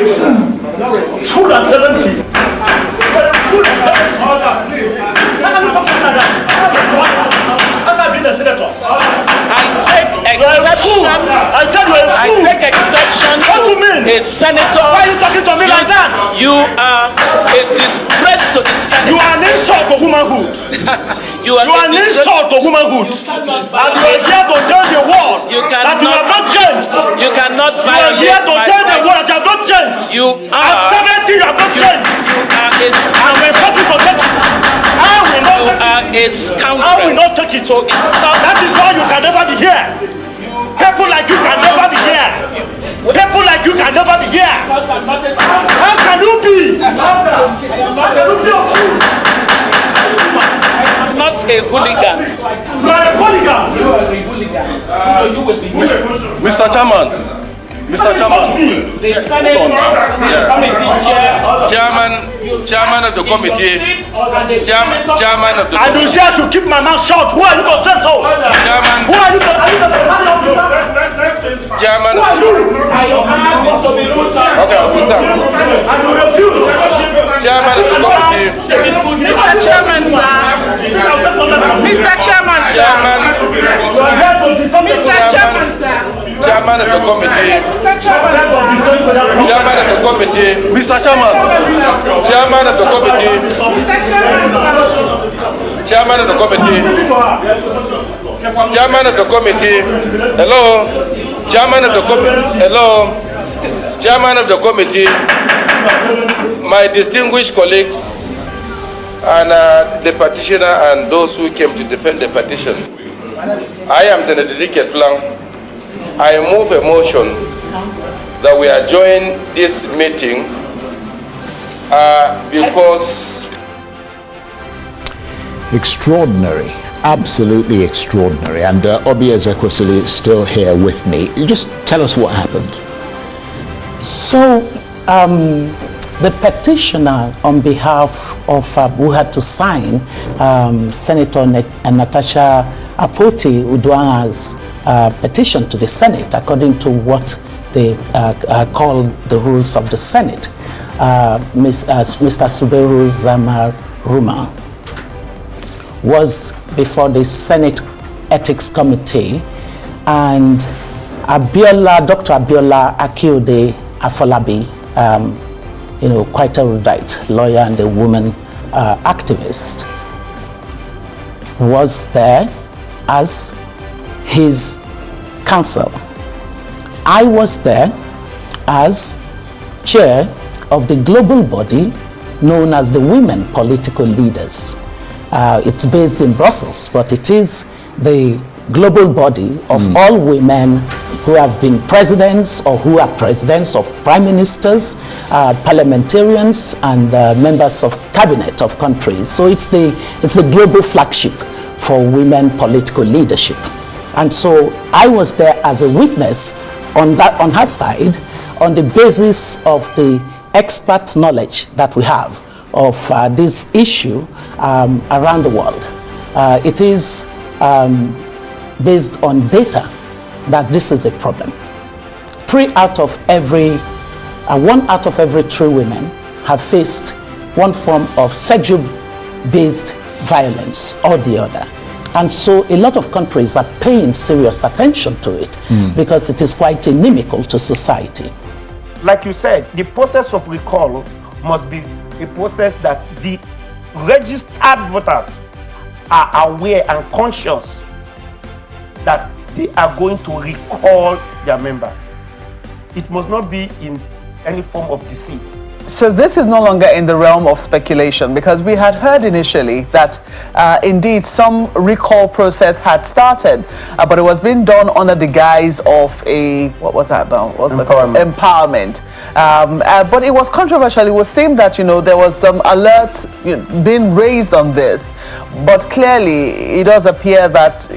Full and 70. Full and 70. How can you talk like that? How can I be the senator? I take exception What do you mean? a senator. Why are you talking to me like that? You are a disgrace to the Senate. You are an insult to womanhood. You are an insult to womanhood. And you are here to tell the world that you have not changed. You cannot You are violate here to my tell the right. world that you have not changed. You At are 70, you have not changed. a And we're something to take it. I will not take it. a I scoundrel. will not take it. To insult. That is why you can never be here. People like you can never be here. People like you can never be here. How can you be? How can you be a fool? I'm not a hooligan. You are a hooligan. You are a hooligan. So you will be. Mr. Chairman. Mr. Chairman. The Senate committee Chairman of the committee. Chairman of the And you say I should keep my mouth shut. Who are you to say so? Chairman. Who are you to say so? Chairman. Who are you? I asked to be put up. Okay, I'll put some. And you refuse. Chairman of the committee. Mr. Chairman, sir. Mr. Chairman, sir. Chairman. Mr. Chairman, sir. Chairman of the committee. Mr. Chairman, Chairman of the committee. Mr. Chairman. Chairman of the committee. Mr. Chairman, Chairman of the committee. Chairman of the committee. Hello. Chairman of the committee. Hello. Chairman of the committee. My distinguished colleagues and the petitioner and those who came to defend the petition. I am Senator Dicket Plan. I move a motion that we adjourn this meeting because... Extraordinary, absolutely extraordinary. And Obi Ezekwesili is still here with me. You just tell us what happened. So, the petitioner on behalf of who had to sign Senator Natasha Akpoti-Uduaghan's petition to the Senate, according to what they call the rules of the Senate, Mr. Suberu Zamaruma, was before the Senate Ethics Committee, and Dr. Abiola Akinode Afolabi, quite a erudite lawyer and a woman activist, was there as his counsel. I was there as chair of the global body known as the Women Political Leaders. It's based in Brussels, but it is the global body of all women who have been presidents or who are presidents or prime ministers, parliamentarians, and members of cabinet of countries. So it's the global flagship for women political leadership. And so I was there as a witness on her side, on the basis of the expert knowledge that we have of this issue around the world. It is based on data that this is a problem. 1 out of every 3 women have faced one form of sexual-based violence or the other. And so a lot of countries are paying serious attention to it because it is quite inimical to society. Like you said, the process of recall must be a process that the registered voters are aware and conscious that they are going to recall their member. It must not be in any form of deceit. So this is no longer in the realm of speculation, because we had heard initially that indeed some recall process had started, but it was being done under the guise of a, what was that now? Empowerment. But it was controversial. It was seemed that, there was some alert being raised on this. But clearly, it does appear that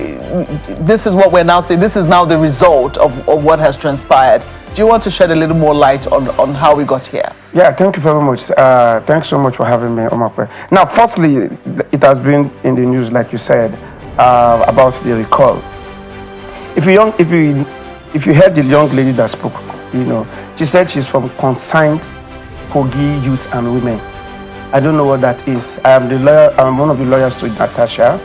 this is what we're now seeing. This is now the result of what has transpired. Do you want to shed a little more light on how we got here? Yeah, thank you very much. Thanks so much for having me, Omakwe. Now, firstly, it has been in the news, like you said, about the recall. If you heard the young lady that spoke She said she's from Consigned Kogi Youth and Women. I don't know what that is. I'm one of the lawyers to Natasha,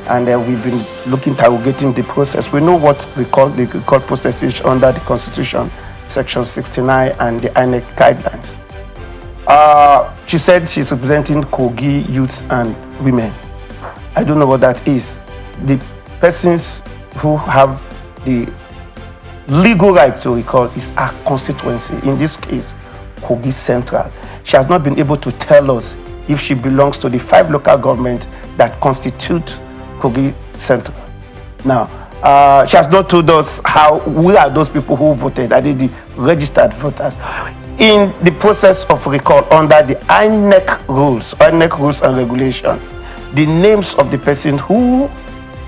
and we've been interrogating the process. We know what we call the recall process is under the Constitution, Section 69, and the INEC guidelines. She said she's representing Kogi Youths and Women. I don't know what that is. The persons who have the legal right to recall is our constituency. In this case, Kogi Central. She has not been able to tell us if she belongs to the 5 local governments that constitute Kogi Central. Now, she has not told us who are those people who voted. Are they the registered voters? In the process of recall under the INEC rules and regulation, the names of the person who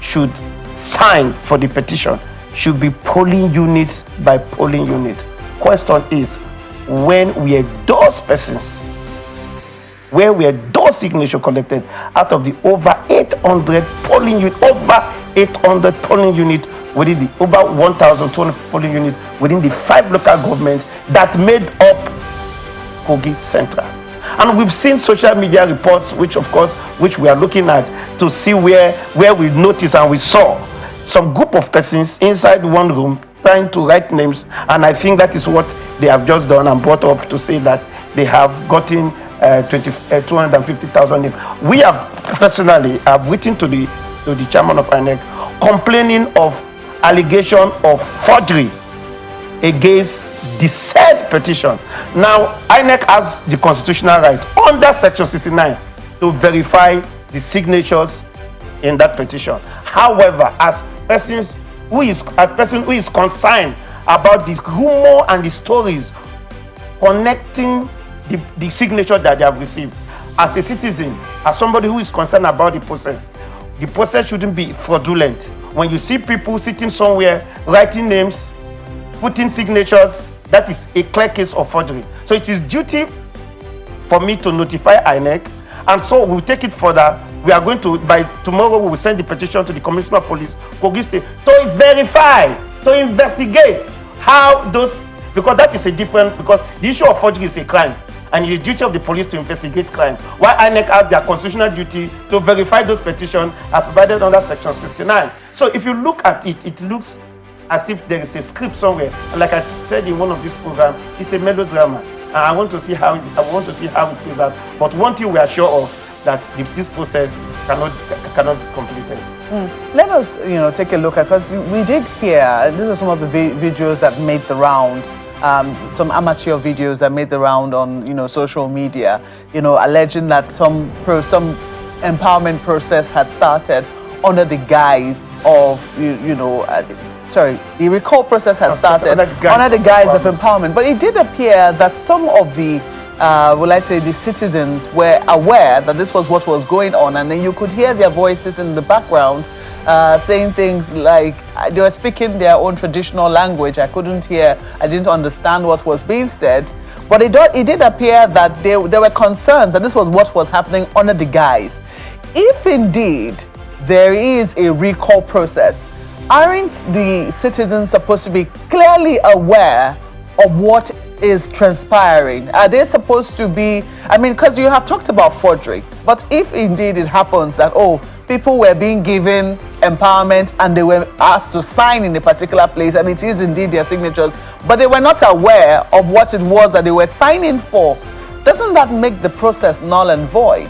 should sign for the petition should be polling unit by polling unit. Question is, when were those persons, where were those signatures collected out of the over 800 polling units, within the over 1,200 polling units within the 5 local governments that made up Kogi Central? And we've seen social media reports, which we are looking at to see where we noticed and we saw some group of persons inside one room trying to write names, and I think that is what they have just done and brought up to say that they have gotten 250,000 names. We have personally written to the chairman of INEC complaining of allegation of forgery against the said petition. Now, INEC has the constitutional right under Section 69 to verify the signatures in that petition. However, as person who is concerned about the rumor and the stories connecting the signature that they have received, as a citizen, as somebody who is concerned about the process shouldn't be fraudulent. When you see people sitting somewhere writing names, putting signatures, that is a clear case of forgery. So it is duty for me to notify INEC, and so we'll take it further. We are going to, by tomorrow, we will send the petition to the Commissioner of Police, Kogi State, to verify, to investigate how those, because that is because the issue of forgery is a crime, and it is duty of the police to investigate crime. While INEC has their constitutional duty to verify those petitions as provided under Section 69. So if you look at it, it looks as if there is a script somewhere. And like I said in one of these programs, it's a melodrama. And I want to see how it plays out. But one thing we are sure of, that this process cannot be completed. Let us, take a look at, because we did hear, these are some of the videos that made the round, some amateur videos that made the round on, social media, alleging that some empowerment process had started under the guise of, the recall process had started under the guise of empowerment. But it did appear that some of the the citizens were aware that this was what was going on, and then you could hear their voices in the background saying things like they were speaking their own traditional language. I didn't understand what was being said, but it did appear that there were concerns that this was what was happening under the guise. If indeed there is a recall process, aren't the citizens supposed to be clearly aware of what is transpiring? Are they supposed to be, because you have talked about forgery, but if indeed it happens that, people were being given empowerment and they were asked to sign in a particular place and it is indeed their signatures, but they were not aware of what it was that they were signing for, doesn't that make the process null and void?